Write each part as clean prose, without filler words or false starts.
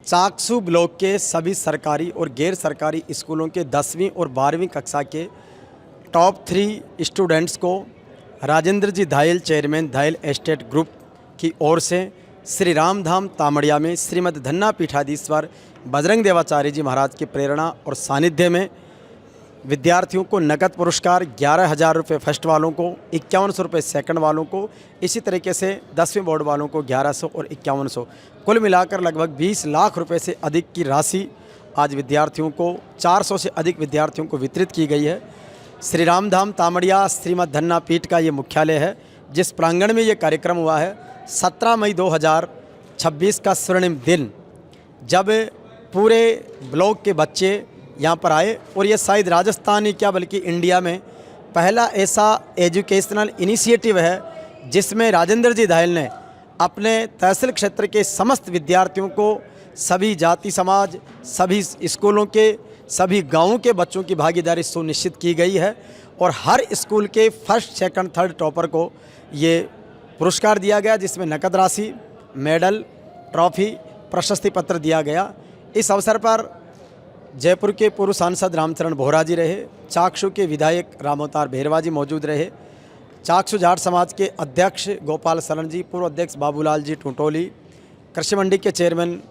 Chaksu block के सभी सरकारी और गैर सरकारी स्कूलों के 10वीं और 12वीं कक्षा के टॉप 3 स्टूडेंट्स को राजेंद्र जी धायल चेयरमैन धायल एस्टेट ग्रुप की ओर से श्री रामधाम तामड़िया में श्रीमद धन्ना पीठाधीश्वर बजरंग देवाचार्य जी महाराज की प्रेरणा और सानिध्य में विद्यार्थियों को नकद पुरस्कार 11,000 रुपये फर्स्ट वालों को, 5100 रुपये सेकंड वालों को, इसी तरीके से 10वीं बोर्ड वालों को 1100 और 5100, कुल मिलाकर लगभग 20 लाख रुपए से अधिक की राशि आज विद्यार्थियों को 400 से अधिक विद्यार्थियों को वितरित की गई है। श्री रामधाम तामड़िया श्रीमद धन्ना पीठ का ये मुख्यालय है, जिस प्रांगण में ये कार्यक्रम हुआ है। 17 मई 2026 का स्वर्णिम दिन, जब पूरे ब्लॉक के बच्चे यहाँ पर आए, और ये शायद राजस्थान ही क्या बल्कि इंडिया में पहला ऐसा एजुकेशनल इनिशिएटिव है जिसमें राजेंद्र जी धायल ने अपने तहसील क्षेत्र के समस्त विद्यार्थियों को, सभी जाति समाज, सभी स्कूलों के, सभी गांवों के बच्चों की भागीदारी सुनिश्चित की गई है। और हर स्कूल के फर्स्ट, सेकंड, थर्ड टॉपर को ये पुरस्कार दिया गया, जिसमें नकद राशि, मेडल, ट्रॉफी, प्रशस्ति पत्र दिया गया। इस अवसर पर जयपुर के पूर्व सांसद रामचरण बोहरा जी रहे, चाकसू के विधायक रामअवतार भेरवा जी मौजूद रहे, चाकसू जाट समाज के अध्यक्ष गोपाल सरन जी, पूर्व अध्यक्ष बाबूलाल जी टूटोली, कृषि मंडी के चेयरमैन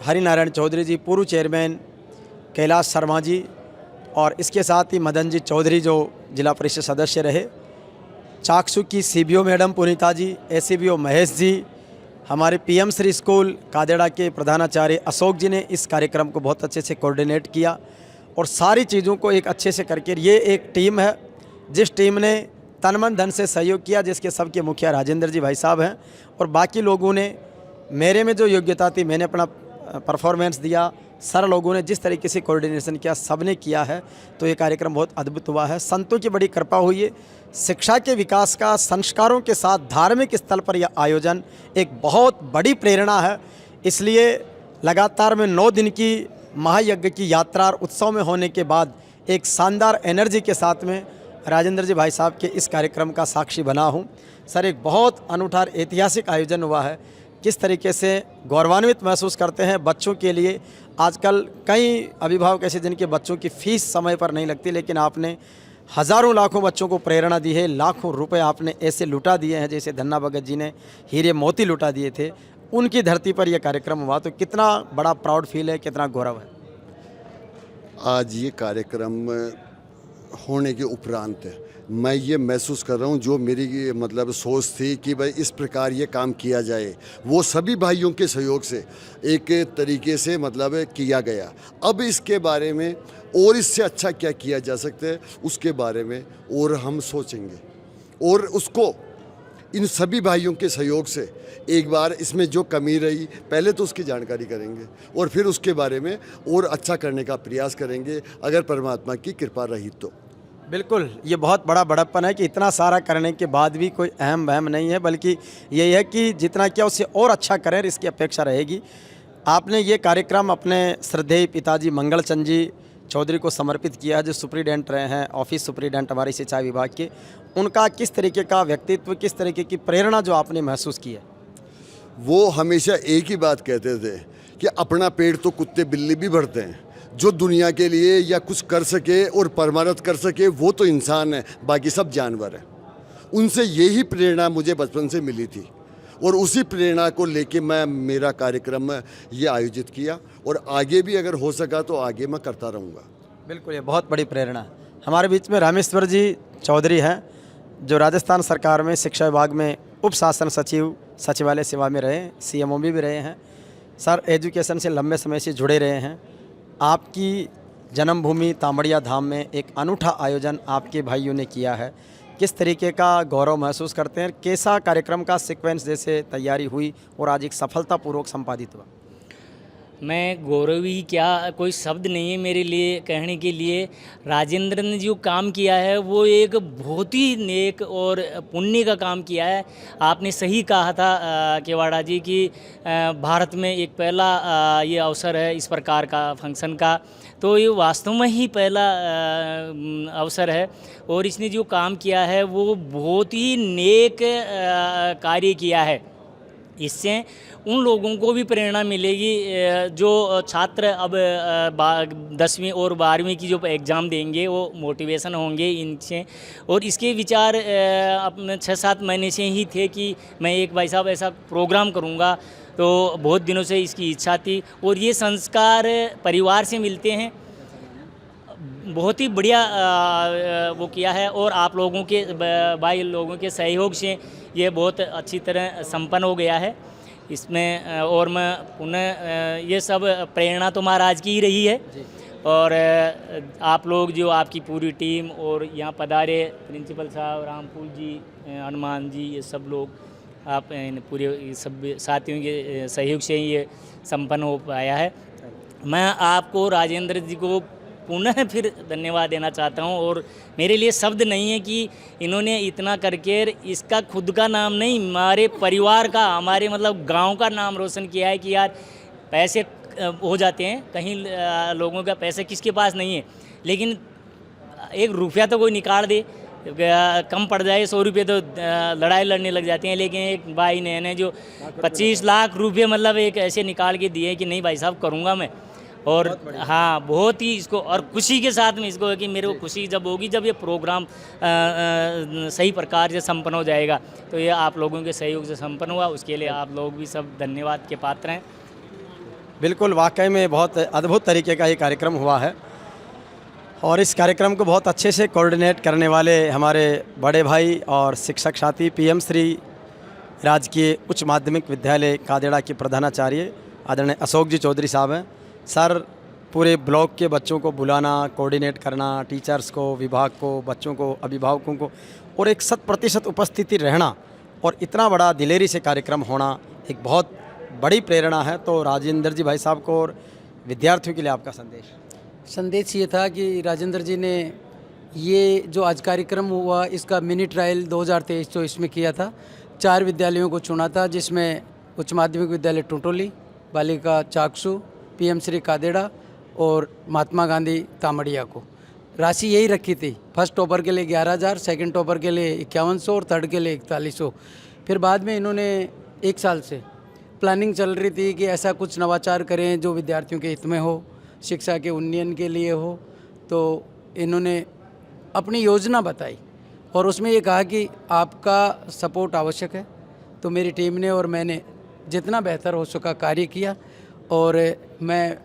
हरिनारायण चौधरी जी, पूर्व चेयरमैन कैलाश शर्मा जी, और इसके साथ ही मदन जी चौधरी जो जिला परिषद सदस्य रहे, चाकसू की सीबीओ मैडम पुनीता जी, एसीबीओ महेश जी, हमारे पीएम श्री स्कूल कादेड़ा के प्रधानाचार्य अशोक जी ने इस कार्यक्रम को बहुत अच्छे से कोऑर्डिनेट किया और सारी चीज़ों को एक अच्छे से करके, ये एक टीम है जिस टीम ने तन मन धन से सहयोग किया, जिसके सबके मुखिया राजेंद्र जी भाई साहब हैं, और बाकी लोगों ने, मेरे में जो योग्यता थी मैंने अपना परफॉर्मेंस दिया, सर लोगों ने जिस तरीके से कोऑर्डिनेशन किया, सबने किया है, तो ये कार्यक्रम बहुत अद्भुत हुआ है। संतों की बड़ी कृपा हुई है। शिक्षा के विकास का संस्कारों के साथ धार्मिक स्थल पर यह आयोजन एक बहुत बड़ी प्रेरणा है। इसलिए लगातार में 9 दिन की महायज्ञ की यात्रा और उत्सव में होने के बाद एक शानदार एनर्जी के साथ में राजेंद्र जी भाई साहब के इस कार्यक्रम का साक्षी बना हूँ। सर, एक बहुत अनूठा ऐतिहासिक आयोजन हुआ है। किस तरीके से गौरवान्वित महसूस करते हैं बच्चों के लिए। आजकल कई अभिभावक ऐसे जिनके बच्चों की फीस समय पर नहीं लगती, लेकिन आपने हज़ारों लाखों बच्चों को प्रेरणा दी है, लाखों रुपए आपने ऐसे लुटा दिए हैं, जैसे धन्ना भगत जी ने हीरे मोती लुटा दिए थे। उनकी धरती पर यह कार्यक्रम हुआ, तो कितना बड़ा प्राउड फील है, कितना गौरव है। आज ये कार्यक्रम होने के उपरांत मैं ये महसूस कर रहा हूँ, जो मेरी मतलब सोच थी कि भाई इस प्रकार ये काम किया जाए, वो सभी भाइयों के सहयोग से एक तरीके से मतलब किया गया। अब इसके बारे में और इससे अच्छा क्या किया जा सकता है, उसके बारे में और हम सोचेंगे, और उसको इन सभी भाइयों के सहयोग से एक बार इसमें जो कमी रही पहले तो उसकी जानकारी करेंगे, और फिर उसके बारे में और अच्छा करने का प्रयास करेंगे, अगर परमात्मा की कृपा रही तो। बिल्कुल, ये बहुत बड़ा बड़प्पन है कि इतना सारा करने के बाद भी कोई अहम वहम नहीं है, बल्कि यही है कि जितना किया उससे और अच्छा करें, इसकी अपेक्षा रहेगी। आपने ये कार्यक्रम अपने श्रद्धेय पिताजी मंगल चंद जी चौधरी को समर्पित किया, जो सुप्रीडेंट रहे हैं, ऑफिस सुप्रीडेंट हमारे सिंचाई विभाग के। उनका किस तरीके का व्यक्तित्व, किस तरीके की प्रेरणा जो आपने महसूस की है? वो हमेशा एक ही बात कहते थे कि अपना पेट तो कुत्ते बिल्ली भी भरते हैं, जो दुनिया के लिए या कुछ कर सके और परमानत कर सके वो तो इंसान है, बाकी सब जानवर है। उनसे यही प्रेरणा मुझे बचपन से मिली थी, और उसी प्रेरणा को लेके मैं मेरा कार्यक्रम ये आयोजित किया, और आगे भी अगर हो सका तो आगे मैं करता रहूँगा। बिल्कुल, ये बहुत बड़ी प्रेरणा है। हमारे बीच में रामेश्वर जी चौधरी हैं, जो राजस्थान सरकार में शिक्षा विभाग में उप शासन सचिव सचिवालय सेवा में रहे, CMO भी रहे हैं। सर, एजुकेशन से लंबे समय से जुड़े रहे हैं। आपकी जन्मभूमि तामड़िया धाम में एक अनूठा आयोजन आपके भाइयों ने किया है, किस तरीके का गौरव महसूस करते हैं? कैसा कार्यक्रम का सीक्वेंस जैसे तैयारी हुई और आज एक सफलतापूर्वक संपादित हुआ? मैं गौरवी क्या, कोई शब्द नहीं है मेरे लिए कहने के लिए। राजेंद्र ने जो काम किया है वो एक बहुत ही नेक और पुण्य का काम किया है। आपने सही कहा था केवाड़ा जी कि भारत में एक पहला ये अवसर है इस प्रकार का फंक्शन का, तो ये वास्तव में ही पहला अवसर है, और इसने जो काम किया है वो बहुत ही नेक कार्य किया है। इससे उन लोगों को भी प्रेरणा मिलेगी जो छात्र अब 10वीं और 12वीं की जो एग्ज़ाम देंगे वो मोटिवेशन होंगे इनसे। और इसके विचार अपने 6-7 महीने से ही थे कि मैं एक भाई साहब ऐसा प्रोग्राम करूँगा, तो बहुत दिनों से इसकी इच्छा थी और ये संस्कार परिवार से मिलते हैं। बहुत ही बढ़िया वो किया है और आप लोगों के भाई लोगों के सहयोग से ये बहुत अच्छी तरह संपन्न हो गया है इसमें। और मैं पुनः ये सब प्रेरणा तो महाराज की ही रही है और आप लोग जो आपकी पूरी टीम और यहाँ पधारे प्रिंसिपल साहब, रामपुर जी, हनुमान जी, ये सब लोग आप पूरे सब साथियों के सहयोग से ही ये संपन्न हो पाया है। मैं आपको राजेंद्र जी को पुनः फिर धन्यवाद देना चाहता हूँ और मेरे लिए शब्द नहीं है कि इन्होंने इतना करके इसका खुद का नाम नहीं, हमारे परिवार का, हमारे मतलब गांव का नाम रोशन किया है कि यार पैसे हो जाते हैं कहीं लोगों का, पैसे किसके पास नहीं है, लेकिन 1 रुपया तो कोई निकाल दे, कम पड़ जाए 100 रुपये तो लड़ाई लड़ने लग जाते हैं। लेकिन एक भाई ने जो 25 लाख रुपये मतलब एक ऐसे निकाल के दिए कि नहीं भाई साहब करूँगा मैं। और हाँ, बहुत ही इसको और खुशी के साथ में इसको है कि मेरे को खुशी जब होगी जब ये प्रोग्राम सही प्रकार से संपन्न हो जाएगा। तो ये आप लोगों के सहयोग से संपन्न हुआ, उसके लिए आप लोग भी सब धन्यवाद के पात्र हैं। बिल्कुल, वाकई में बहुत अद्भुत तरीके का ये कार्यक्रम हुआ है और इस कार्यक्रम को बहुत अच्छे से कोऑर्डिनेट करने वाले हमारे बड़े भाई और शिक्षक साथी PM श्री राजकीय उच्च माध्यमिक विद्यालय कादेड़ा के प्रधानाचार्य आदरणीय अशोक जी चौधरी साहब हैं। सर, पूरे ब्लॉक के बच्चों को बुलाना, कोऑर्डिनेट करना, टीचर्स को, विभाग को, बच्चों को, अभिभावकों को और एक 100% उपस्थिति रहना और इतना बड़ा दिलेरी से कार्यक्रम होना एक बहुत बड़ी प्रेरणा है। तो राजेंद्र जी भाई साहब को और विद्यार्थियों के लिए आपका संदेश ये था कि राजेंद्र जी ने ये जो आज कार्यक्रम हुआ इसका मिनी ट्रायल 2023-24 में किया था। 4 विद्यालयों को चुना था, जिसमें उच्च माध्यमिक विद्यालय टुटोली, बालिका चाकसू, PM श्री कादेड़ा और महात्मा गांधी तामड़िया को। राशि यही रखी थी, फर्स्ट टॉपर के लिए 11,000, सेकंड टॉपर के लिए 5100 और थर्ड के लिए 4100। फिर बाद में इन्होंने 1 साल से प्लानिंग चल रही थी कि ऐसा कुछ नवाचार करें जो विद्यार्थियों के हित में हो, शिक्षा के उन्नयन के लिए हो। तो इन्होंने अपनी योजना बताई और उसमें ये कहा कि आपका सपोर्ट आवश्यक है। तो मेरी टीम ने और मैंने जितना बेहतर हो सका कार्य किया और मैं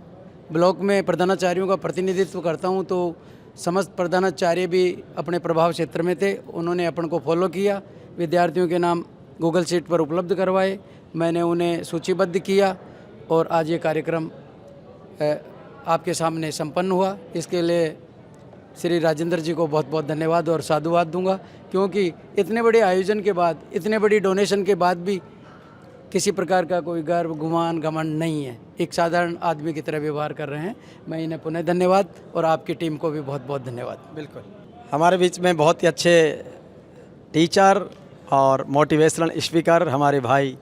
ब्लॉक में प्रधानाचार्यों का प्रतिनिधित्व करता हूं, तो समस्त प्रधानाचार्य भी अपने प्रभाव क्षेत्र में थे। उन्होंने अपन को फॉलो किया, विद्यार्थियों के नाम गूगल शीट पर उपलब्ध करवाए, मैंने उन्हें सूचीबद्ध किया और आज ये कार्यक्रम आपके सामने संपन्न हुआ। इसके लिए श्री राजेंद्र जी को बहुत बहुत धन्यवाद और साधुवाद दूंगा, क्योंकि इतने बड़े आयोजन के बाद, इतने बड़ी डोनेशन के बाद भी किसी प्रकार का कोई गर्व, गुमान, घमंड नहीं है। एक साधारण आदमी की तरह व्यवहार कर रहे हैं। मैं इन्हें पुनः धन्यवाद और आपकी टीम को भी बहुत बहुत धन्यवाद। बिल्कुल, हमारे बीच में बहुत ही अच्छे टीचर और मोटिवेशनल स्पीकर हमारे भाई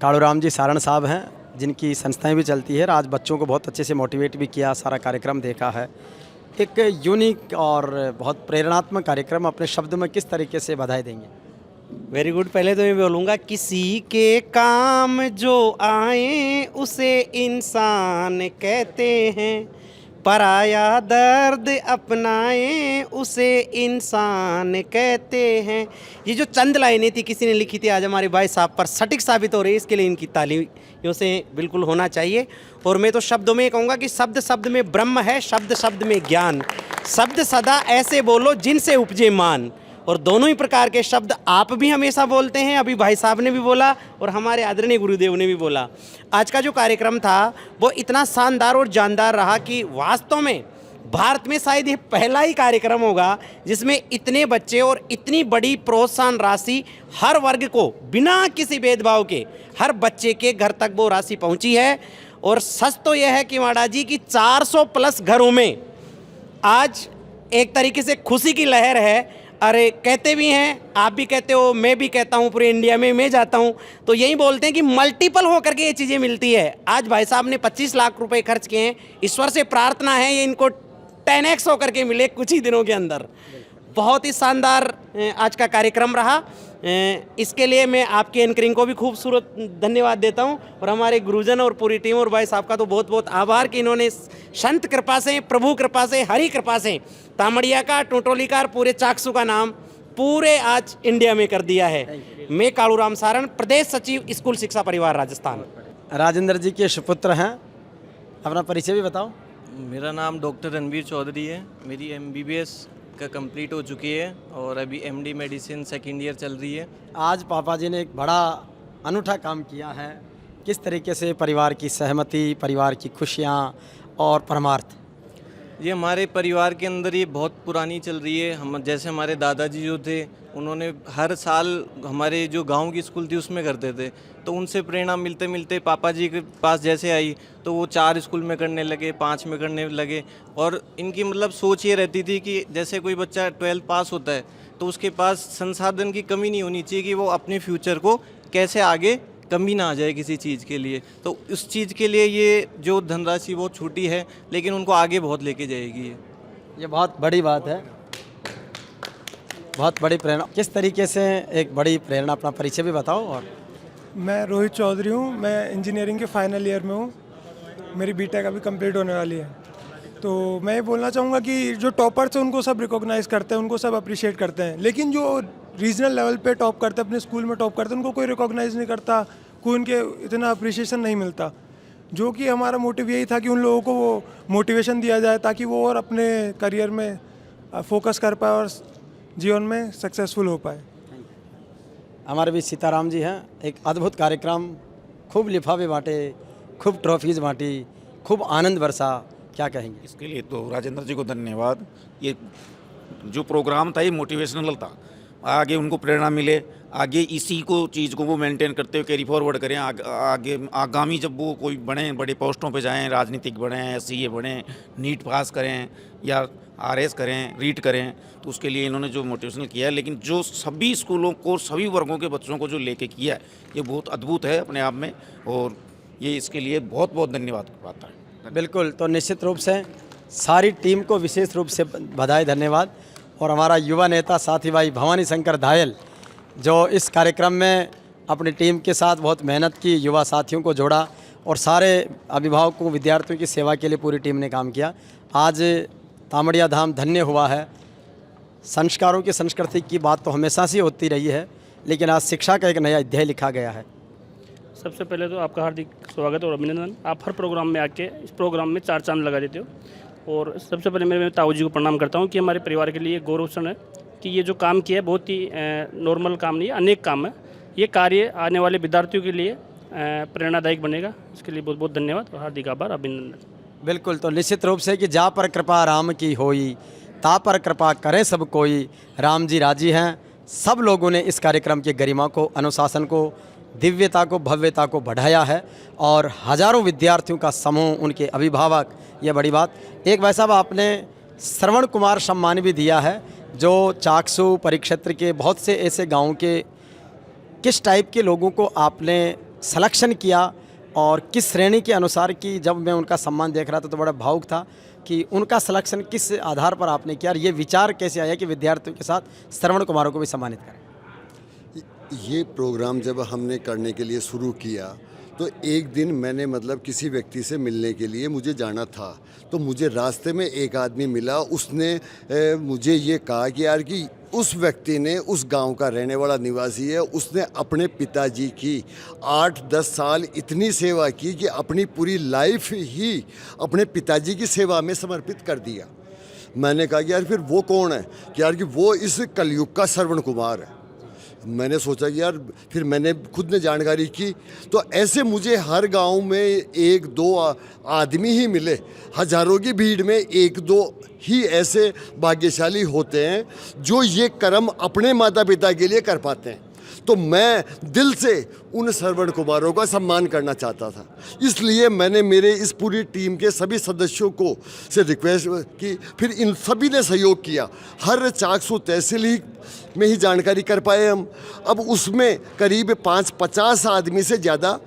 कालूराम जी सारण साहब हैं, जिनकी संस्थाएं भी चलती है। आज बच्चों को बहुत अच्छे से मोटिवेट भी किया, सारा कार्यक्रम देखा है। एक यूनिक और बहुत प्रेरणात्मक कार्यक्रम, अपने शब्द में किस तरीके से बधाई देंगे? Very good. पहले तो मैं बोलूँगा, किसी के काम जो आए उसे इंसान कहते हैं, पराया दर्द अपनाए उसे इंसान कहते हैं। ये जो चंद लाइनें थी किसी ने लिखी थी, आज हमारे भाई साहब पर सटीक साबित हो रही है। इसके लिए इनकी तालियों से बिल्कुल होना चाहिए। और मैं तो शब्दों में कहूँगा कि शब्द शब्द में ब्रह्म है, शब्द शब्द में ज्ञान। शब्द सदा ऐसे बोलो जिनसे उपजे मान। और दोनों ही प्रकार के शब्द आप भी हमेशा बोलते हैं, अभी भाई साहब ने भी बोला और हमारे आदरणीय गुरुदेव ने भी बोला। आज का जो कार्यक्रम था वो इतना शानदार और जानदार रहा कि वास्तव में भारत में शायद ये पहला ही कार्यक्रम होगा जिसमें इतने बच्चे और इतनी बड़ी प्रोत्साहन राशि हर वर्ग को बिना किसी भेदभाव के हर बच्चे के घर तक वो राशि पहुंची है। और सच तो यह है कि माड़ा जी की 400 प्लस घरों में आज एक तरीके से खुशी की लहर है। अरे कहते भी हैं, आप भी कहते हो, मैं भी कहता हूँ, पूरे इंडिया में मैं जाता हूँ तो यही बोलते हैं कि मल्टीपल होकर के ये चीज़ें मिलती है। आज भाई साहब ने 25 लाख रुपए खर्च किए हैं। ईश्वर से प्रार्थना है ये इनको 10x होकर के मिले कुछ ही दिनों के अंदर। बहुत ही शानदार आज का कार्यक्रम रहा। इसके लिए मैं आपके एंकरिंग को भी खूबसूरत धन्यवाद देता हूं और हमारे गुरुजन और पूरी टीम और भाई साहब का तो बहुत बहुत आभार कि इन्होंने संत कृपा से, प्रभु कृपा से, हरि कृपा से तामड़िया का, टोटोली का और पूरे चाकसू का नाम पूरे आज इंडिया में कर दिया है। मैं कालूराम सारण, प्रदेश सचिव स्कूल शिक्षा परिवार राजस्थान। राजेंद्र जी के सुपुत्र हैं, अपना परिचय भी बताओ। मेरा नाम डॉक्टर रणवीर चौधरी है। मेरी MBBS का कंप्लीट हो चुकी है और अभी MD मेडिसिन सेकेंड ईयर चल रही है। आज पापा जी ने एक बड़ा अनूठा काम किया है। किस तरीके से परिवार की सहमति, परिवार की खुशियाँ और परमार्थ? ये हमारे परिवार के अंदर ये बहुत पुरानी चल रही है। हम जैसे हमारे दादाजी जो थे, उन्होंने हर साल हमारे जो गांव की स्कूल थी उसमें करते थे, तो उनसे प्रेरणा मिलते मिलते पापा जी के पास जैसे आई तो वो 4 स्कूल में करने लगे, 5 में करने लगे। और इनकी मतलब सोच ये रहती थी कि जैसे कोई बच्चा 12 पास होता है तो उसके पास संसाधन की कमी नहीं होनी चाहिए कि वो अपने फ्यूचर को कैसे आगे कमी ना आ जाए किसी चीज़ के लिए। तो उस चीज़ के लिए ये जो धनराशि बहुत छोटी है लेकिन उनको आगे बहुत लेके जाएगी। ये बहुत बड़ी बात है, बहुत बड़ी प्रेरणा। किस तरीके से एक बड़ी प्रेरणा, अपना परिचय भी बताओ। और मैं रोहित चौधरी हूँ, मैं इंजीनियरिंग के फाइनल ईयर में हूँ, मेरी बीटेक अभी कंप्लीट होने वाली है। तो मैं ये बोलना चाहूँगा कि जो टॉपर्स हैं उनको सब रिकॉग्नाइज़ करते हैं, उनको सब अप्रिशिएट करते हैं, लेकिन जो रीजनल लेवल पे टॉप करते हैं, अपने स्कूल में टॉप करते हैं, उनको कोई रिकॉग्नाइज़ नहीं करता, कोई उनके इतना अप्रिशिएशन नहीं मिलता। जो कि हमारा मोटिव यही था कि उन लोगों को वो मोटिवेशन दिया जाए ताकि वो और अपने करियर में फोकस कर पाए और जीवन में सक्सेसफुल हो पाए। हमारे भी सीताराम जी हैं। एक अद्भुत कार्यक्रम, खूब लिफाफे बांटे, खूब ट्रॉफीज बांटी, खूब आनंद बरसा, क्या कहेंगे? इसके लिए तो राजेंद्र जी को धन्यवाद। ये जो प्रोग्राम था ये मोटिवेशनल था, आगे उनको प्रेरणा मिले, आगे इसी को चीज़ को वो मेंटेन करते हुए कैरी फॉरवर्ड करें, आगे आगामी जब वो कोई बड़े बड़े पोस्टों पे जाएं, राजनीतिक बने, SCA बने, नीट पास करें या RS करें, रीट करें, तो उसके लिए इन्होंने जो मोटिवेशनल किया है। लेकिन जो सभी स्कूलों को, सभी वर्गों के बच्चों को जो लेके किया है, ये बहुत अद्भुत है अपने आप में और ये इसके लिए बहुत बहुत धन्यवाद पाता है। बिल्कुल, तो निश्चित रूप से सारी टीम को विशेष रूप से बधाई, धन्यवाद। और हमारा युवा नेता साथी भाई भवानी शंकर धायल, जो इस कार्यक्रम में अपनी टीम के साथ बहुत मेहनत की, युवा साथियों को जोड़ा और सारे अभिभावकों, विद्यार्थियों की सेवा के लिए पूरी टीम ने काम किया। आज तामड़िया धाम धन्य हुआ है। संस्कारों की संस्कृति की बात तो हमेशा से होती रही है, लेकिन आज शिक्षा का एक नया अध्याय लिखा गया है। सबसे पहले तो आपका हार्दिक स्वागत और अभिनंदन। आप हर प्रोग्राम में आके इस प्रोग्राम में 4 चांद लगा देते हो। और सबसे पहले मैं ताऊ जी को प्रणाम करता हूँ कि हमारे परिवार के लिए गौरव क्षण है कि ये जो काम किया है बहुत ही नॉर्मल काम नहीं है, अनेक काम है। ये कार्य आने वाले विद्यार्थियों के लिए प्रेरणादायक बनेगा। इसके लिए बहुत बहुत धन्यवाद और हार्दिक आभार, अभिनंदन। बिल्कुल, तो निश्चित रूप से कि जा पर कृपा राम की होई, ता पर कृपा करे सब कोई, राम जी राजी हैं। सब लोगों ने इस कार्यक्रम की गरिमा को, अनुशासन को, दिव्यता को, भव्यता को बढ़ाया है और हजारों विद्यार्थियों का समूह, उनके अभिभावक, ये बड़ी बात। एक भाई साहब, आपने श्रवण कुमार सम्मान भी दिया है, जो चाकसू परिक्षेत्र के बहुत से ऐसे गाँव के किस टाइप के लोगों को आपने सलेक्शन किया और किस श्रेणी के अनुसार की? जब मैं उनका सम्मान देख रहा था तो बड़ा भावुक था कि उनका सिलेक्शन किस आधार पर आपने किया और ये विचार कैसे आया कि विद्यार्थियों के साथ श्रवण कुमारों को भी सम्मानित करें? ये प्रोग्राम जब हमने करने के लिए शुरू किया तो एक दिन मैंने मतलब किसी व्यक्ति से मिलने के लिए मुझे जाना था, तो मुझे रास्ते में एक आदमी मिला। उसने मुझे ये कहा कि यार कि उस व्यक्ति ने, उस गांव का रहने वाला निवासी है, उसने अपने पिताजी की 8-10 साल इतनी सेवा की कि अपनी पूरी लाइफ ही अपने पिताजी की सेवा में समर्पित कर दिया। मैंने कहा कि यार फिर वो कौन है? कि यार कि वो इस कलयुग का श्रवण कुमार है। मैंने सोचा कि यार, फिर मैंने खुद ने जानकारी की, तो ऐसे मुझे हर गांव में 1-2 आदमी ही मिले। हजारों की भीड़ में 1-2 ही ऐसे भाग्यशाली होते हैं जो ये कर्म अपने माता पिता के लिए कर पाते हैं। तो मैं दिल से उन श्रवण कुमारों का सम्मान करना चाहता था, इसलिए मैंने मेरे इस पूरी टीम के सभी सदस्यों को से रिक्वेस्ट की। फिर इन सभी ने सहयोग किया। हर चाकसू तहसील ही में ही जानकारी कर पाए हम। अब उसमें करीब 50 आदमी से ज़्यादा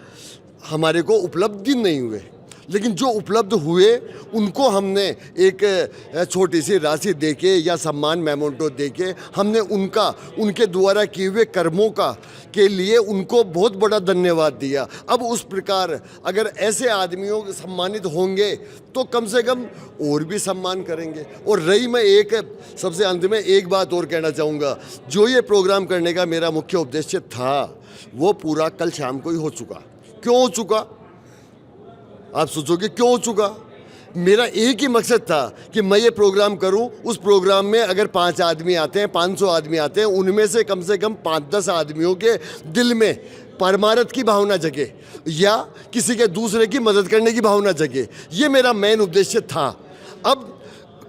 हमारे को उपलब्धि नहीं हुए। लेकिन जो उपलब्ध हुए उनको हमने एक छोटी सी राशि देके या सम्मान मेमोंटो देके हमने उनके द्वारा किए हुए कर्मों के लिए उनको बहुत बड़ा धन्यवाद दिया। अब उस प्रकार अगर ऐसे आदमियों सम्मानित होंगे तो कम से कम और भी सम्मान करेंगे। और रही मैं एक सबसे अंत में एक बात और कहना चाहूँगा, जो ये प्रोग्राम करने का मेरा मुख्य उद्देश्य था वो पूरा कल शाम को ही हो चुका। क्यों हो चुका? आप सोचोगे क्यों हो चुका? मेरा एक ही मकसद था कि मैं ये प्रोग्राम करूं, उस प्रोग्राम में अगर 5 आदमी आते हैं, 500 आदमी आते हैं, उनमें से कम 5-10 आदमियों के दिल में परमार्थ की भावना जगे या किसी के दूसरे की मदद करने की भावना जगे। ये मेरा मेन उद्देश्य था। अब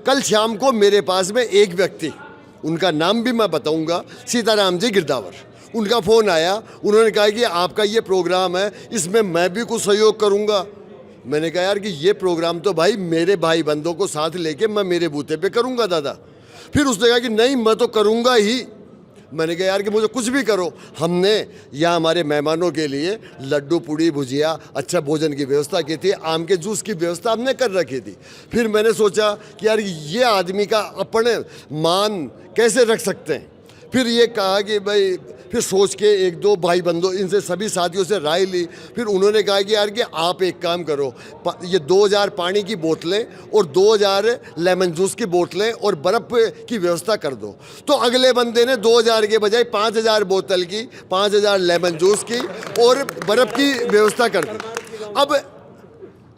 कल शाम को मेरे पास में एक व्यक्ति, उनका नाम भी मैं बताऊंगा, सीताराम जी गिरदावर, उनका फ़ोन आया। उन्होंने कहा कि आपका ये प्रोग्राम है, इसमें मैं भी कुछ सहयोग करूंगा। मैंने कहा यार कि ये प्रोग्राम तो भाई मेरे भाई बंदों को साथ लेके मैं मेरे बूते पे करूंगा दादा। फिर उसने कहा कि नहीं मैं तो करूंगा ही। मैंने कहा यार कि मुझे कुछ भी करो। हमने यहाँ हमारे मेहमानों के लिए लड्डू पूड़ी भुजिया अच्छा भोजन की व्यवस्था की थी, आम के जूस की व्यवस्था हमने कर रखी थी। फिर मैंने सोचा कि यार ये आदमी का अपने मान कैसे रख सकते हैं। फिर ये कहा कि भाई, फिर सोच के 1-2 भाई बंदों इनसे सभी साथियों से राय ली। फिर उन्होंने कहा कि यार कि आप एक काम करो, ये 2000 पानी की बोतलें और 2000 लेमन जूस की बोतलें और बर्फ़ की व्यवस्था कर दो। तो अगले बंदे ने 2000 के बजाय 5000 बोतल की, 5000 लेमन जूस की और बर्फ़ की व्यवस्था कर दी।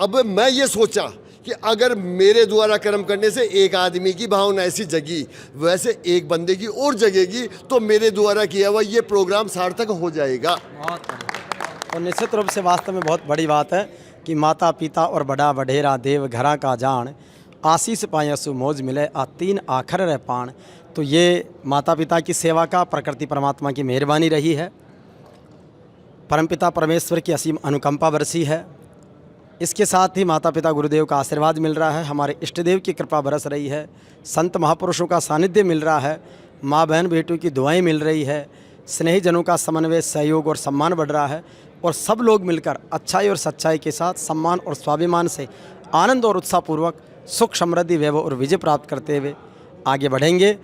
अब मैं ये सोचा कि अगर मेरे द्वारा कर्म करने से एक आदमी की भावना ऐसी जगी, वैसे एक बंदे की और जगेगी तो मेरे द्वारा किया हुआ ये प्रोग्राम सार्थक हो जाएगा। और निश्चित रूप से वास्तव में बहुत बड़ी बात है कि माता पिता और बड़ा वडेरा देव घरा का जान, आशीष पाया सु मौज मिले 3 आखर रह पान। तो ये माता पिता की सेवा का प्रकृति परमात्मा की मेहरबानी रही है, परमपिता परमेश्वर की असीम अनुकंपा बरसी है। इसके साथ ही माता पिता गुरुदेव का आशीर्वाद मिल रहा है, हमारे इष्ट देव की कृपा बरस रही है, संत महापुरुषों का सानिध्य मिल रहा है, माँ बहन बेटियों की दुआएं मिल रही है, स्नेहीजनों का समन्वय सहयोग और सम्मान बढ़ रहा है और सब लोग मिलकर अच्छाई और सच्चाई के साथ सम्मान और स्वाभिमान से आनंद और उत्साहपूर्वक सुख समृद्धि वैभव और विजय प्राप्त करते हुए आगे बढ़ेंगे।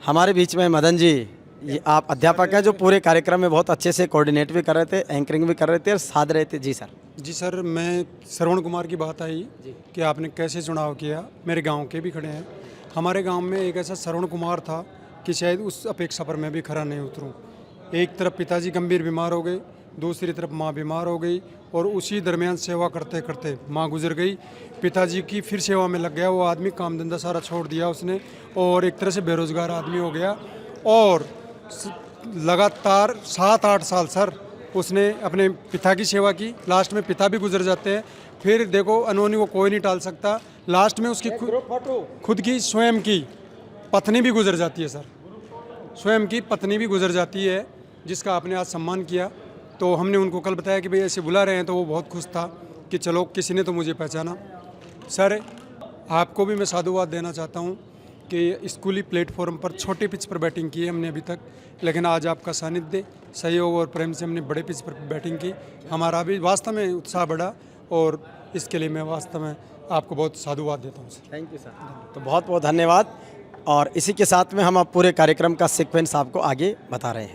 हमारे बीच में मदन जी, ये आप अध्यापक हैं जो पूरे कार्यक्रम में बहुत अच्छे से कोऑर्डिनेट भी कर रहे थे, एंकरिंग भी कर रहे थे और साथ रहे थे। जी सर। जी सर, मैं श्रवण कुमार की बात आई कि आपने कैसे चुनाव किया। मेरे गांव के भी खड़े हैं। हमारे गांव में एक ऐसा श्रवण कुमार था कि शायद उस अपेक्षा पर मैं भी खरा नहीं उतरूं। एक तरफ पिताजी गंभीर बीमार हो गए, दूसरी तरफ माँ बीमार हो गई और उसी दरमियान सेवा करते करते माँ गुजर गई। पिताजी की फिर सेवा में लग गया वो आदमी, काम धंधा सारा छोड़ दिया उसने और एक तरह से बेरोज़गार आदमी हो गया। और लगातार 7-8 साल सर उसने अपने पिता की सेवा की। लास्ट में पिता भी गुजर जाते हैं। फिर देखो अनहोनी को कोई नहीं टाल सकता, लास्ट में उसकी खुद की स्वयं की पत्नी भी गुजर जाती है सर, स्वयं की पत्नी भी गुजर जाती है, जिसका आपने आज सम्मान किया। तो हमने उनको कल बताया कि भाई ऐसे बुला रहे हैं, तो वो बहुत खुश था कि चलो किसी ने तो मुझे पहचाना। सर आपको भी मैं साधुवाद देना चाहता हूँ कि स्कूली प्लेटफॉर्म पर छोटे पिच पर बैटिंग की है हमने अभी तक, लेकिन आज आपका सानिध्य, सहयोग और प्रेम से हमने बड़े पिच पर बैटिंग की। हमारा भी वास्तव में उत्साह बढ़ा और इसके लिए मैं वास्तव में आपको बहुत साधुवाद देता हूँ सर। Thank you sir. तो बहुत बहुत धन्यवाद। और इसी के साथ में हम अब पूरे कार्यक्रम का सीक्वेंस आपको आगे बता रहे हैं।